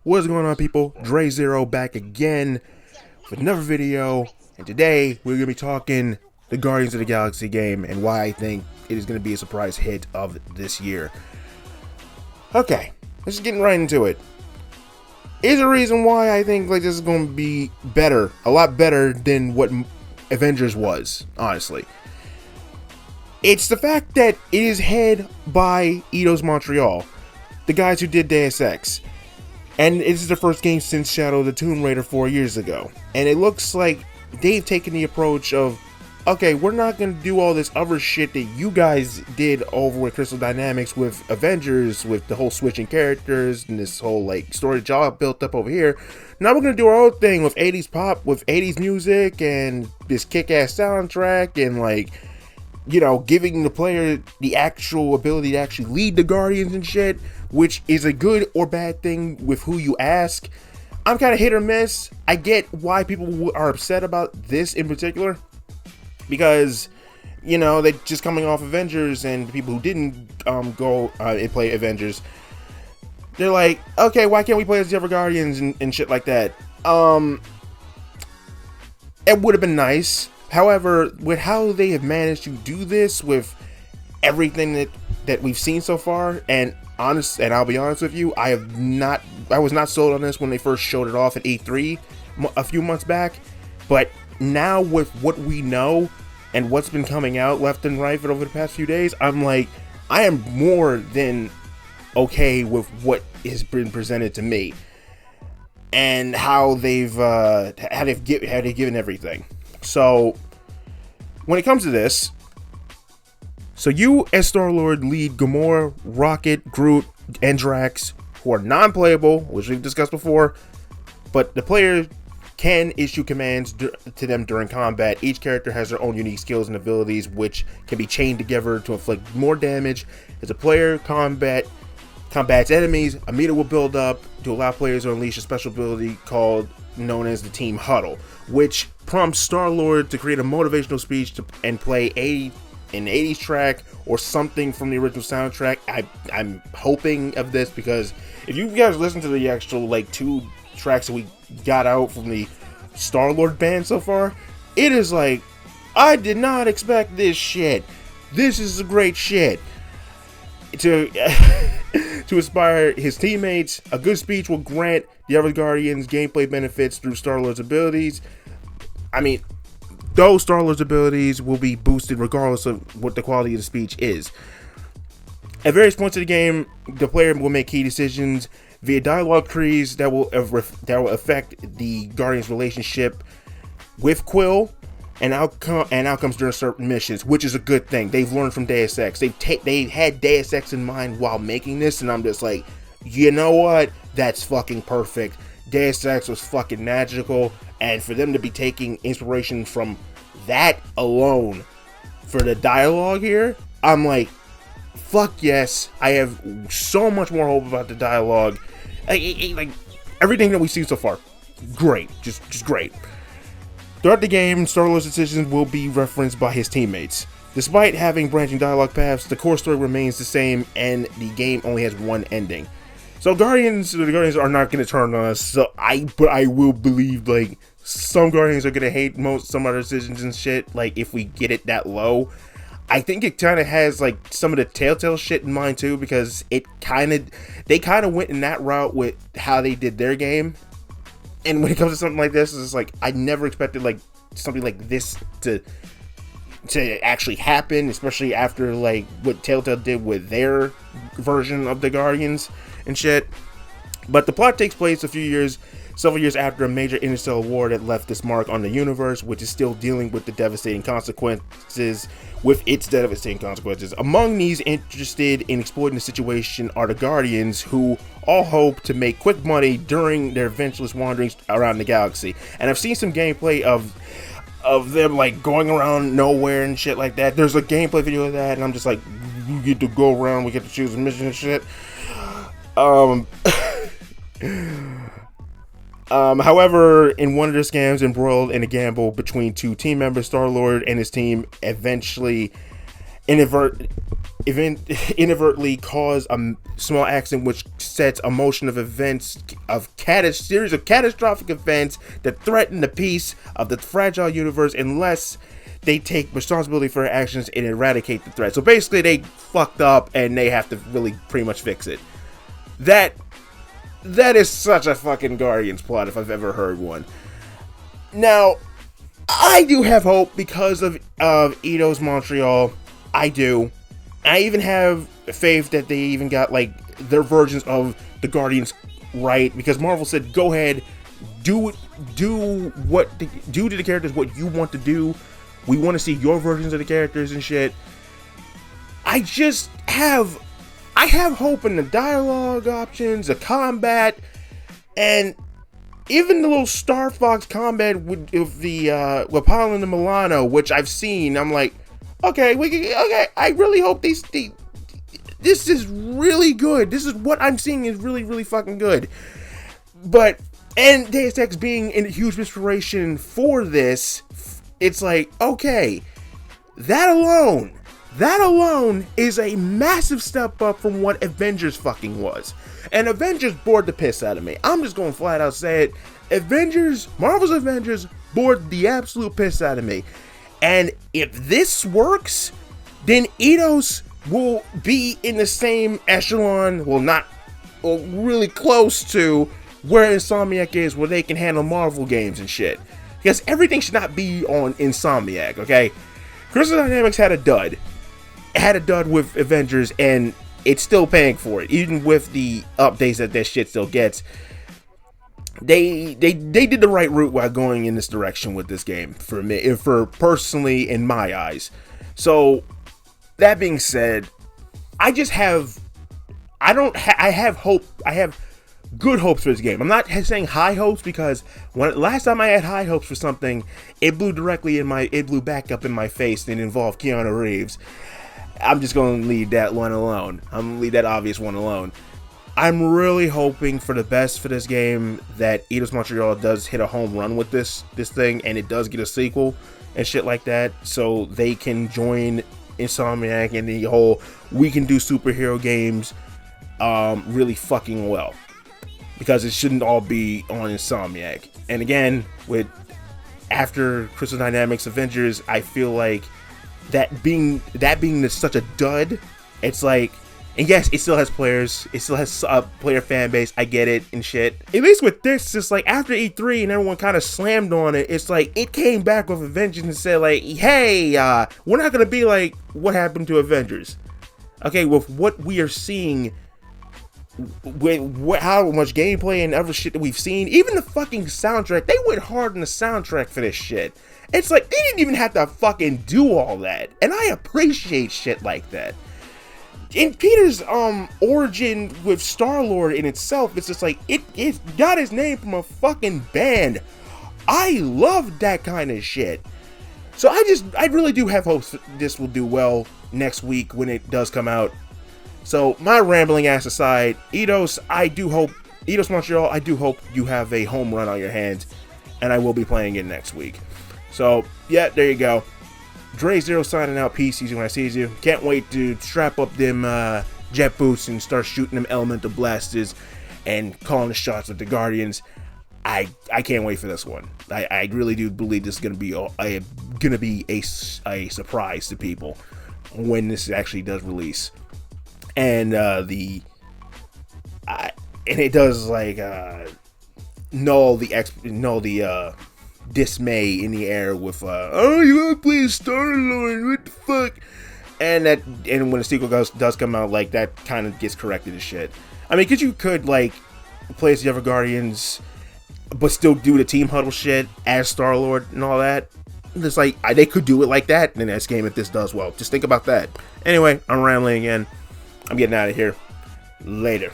What's going on, people? Dre Zero back again with another video, and today we're gonna be talking the Guardians of the Galaxy game and why I think it is gonna be a surprise hit of this year. Okay, let's just get right into it. Here's a reason why I think this is gonna be better, a lot better than what Avengers was. Honestly, it's the fact that it is head by Eidos-Montreal, the guys who did Deus Ex. And this is the first game since Shadow of the Tomb Raider 4 years ago. And it looks like they've taken the approach of, okay, we're not going to do all this other shit that you guys did over with Crystal Dynamics with Avengers, with the whole switching characters and this whole story job built up over here. Now we're going to do our own thing with 80s pop, with 80s music and this kick-ass soundtrack and giving the player the actual ability to actually lead the Guardians and shit, which is a good or bad thing with who you ask. I'm kind of hit or miss. I get why people are upset about this in particular, because, they're just coming off Avengers, and the people who didn't go and play Avengers, they're like, okay, why can't we play as the other Guardians and shit like that? It would have been nice. However, with how they have managed to do this with everything that we've seen so far, and I'll be honest with you, I was not sold on this when they first showed it off at E3 a few months back, but now with what we know and what's been coming out left and right over the past few days, I am more than okay with what has been presented to me and how they've given everything. So when it comes to this, so you as Star-Lord lead Gamora, Rocket, Groot, and Drax, who are non-playable, which we've discussed before, but the player can issue commands to them during combat. Each character has their own unique skills and abilities, which can be chained together to inflict more damage. As a player combats enemies, a meter will build up to allow players to unleash a special ability known as the Team Huddle, which prompts Star-Lord to create a motivational speech and play an 80s track or something from the original soundtrack. I'm hoping of this, because if you guys listen to the actual 2 tracks that we got out from the Star-Lord band so far, it is I did not expect this shit. This is the great shit. To inspire his teammates, a good speech will grant the other Guardians gameplay benefits through Star-Lord's abilities. Those Star-Lord's abilities will be boosted regardless of what the quality of the speech is. At various points of the game, the player will make key decisions via dialogue trees that will affect the Guardian's relationship with Quill and outcomes during certain missions, which is a good thing. They've learned from Deus Ex. They had Deus Ex in mind while making this, and I'm just like, you know what? That's fucking perfect. Deus Ex was fucking magical, and for them to be taking inspiration from that alone for the dialogue here, I'm like, fuck yes. I have so much more hope about the dialogue. Everything that we've seen so far, great, just great. Throughout the game, Star-Lord's decisions will be referenced by his teammates. Despite having branching dialogue paths, the core story remains the same, and the game only has one ending. So the Guardians are not going to turn on us. But I will believe some Guardians are going to hate some other decisions and shit. If we get it that low, I think it kind of has some of the Telltale shit in mind too, because they kind of went in that route with how they did their game. And when it comes to something like this, it's I never expected something like this to actually happen, especially after what Telltale did with their version of the Guardians and shit. But the plot takes place several years after a major interstellar war that left its mark on the universe, which is still dealing with its devastating consequences. Among these interested in exploiting the situation are the Guardians, who all hope to make quick money during their adventurous wanderings around the galaxy. And I've seen some gameplay of them going around nowhere and shit like that. There's a gameplay video of that, and I'm just like, you get to go around, we get to choose a mission and shit. However, in one of their scams, embroiled in a gamble between two team members, Star-Lord and his team eventually inadvertently cause a small accident which sets a motion of events series of catastrophic events that threaten the peace of the fragile universe unless they take responsibility for their actions and eradicate the threat. So basically they fucked up and they have to really pretty much fix it. That is such a fucking Guardians plot if I've ever heard one. Now, I do have hope because of Eidos-Montreal. I do. I even have faith that they even got like their versions of the Guardians right, because Marvel said, "Go ahead, do to the characters what you want to do. We want to see your versions of the characters and shit." I have hope in the dialogue options, the combat, and even the little Star Fox combat with Paolo and Milano, which I've seen. I'm like, okay, I really hope this is really good. This is what I'm seeing is really, really fucking good. But, and Deus Ex being a huge inspiration for this, it's like, okay, that alone is a massive step up from what Avengers fucking was. And Avengers bored the piss out of me. I'm just going to flat out say it. Marvel's Avengers bored the absolute piss out of me. And if this works, then Eidos will be in the same echelon, really close to where Insomniac is, where they can handle Marvel games and shit. Because everything should not be on Insomniac, okay? Crystal Dynamics had a dud. It had a dud with Avengers, and it's still paying for it, even with the updates that shit still gets. They did the right route while going in this direction with this game for me, for personally in my eyes. So that being said, I have hope. I have good hopes for this game. I'm not saying high hopes, because last time I had high hopes for something, it blew back up in my face and involved Keanu Reeves. I'm just going to leave that one alone. I'm going to leave that obvious one alone. I'm really hoping for the best for this game, that Eidos-Montreal does hit a home run with this thing, and it does get a sequel and shit like that, so they can join Insomniac and the whole we can do superhero games really fucking well, because it shouldn't all be on Insomniac. And again, after Crystal Dynamics Avengers, I feel like that being such a dud, it's like, and yes, it still has players, it still has a player fan base, I get it and shit. At least with this, it's like after E3 and everyone kind of slammed on it, it's like it came back with a vengeance and said like, hey, we're not gonna be like what happened to Avengers. Okay, with what we are seeing, with how much gameplay and other shit that we've seen, even the fucking soundtrack, they went hard on the soundtrack for this shit. It's like they didn't even have to fucking do all that, and I appreciate shit like that. In Peter's origin with Star-Lord in itself, it's just like it got his name from a fucking band. I love that kind of shit. So I really do have hopes this will do well next week when it does come out. So my rambling ass aside, Eidos-Montreal, I do hope you have a home run on your hands, and I will be playing it next week. So yeah, there you go. Dre Zero signing out. Peace. See you when I sees you. Can't wait to strap up them jet boots and start shooting them elemental blasters and calling the shots with the Guardians. I can't wait for this one. I really do believe this is gonna be a surprise to people when this actually does release. And and it does like null the dismay in the air with oh, you wanna play Star-Lord, what the fuck? And when the sequel does come out, like that kind of gets corrected as shit. I mean, because you could like play as the other Guardians but still do the team huddle shit as Star-Lord and all that. It's like they could do it like that in this game if this does well. Just think about that. Anyway, I'm rambling again. I'm getting out of here. Later.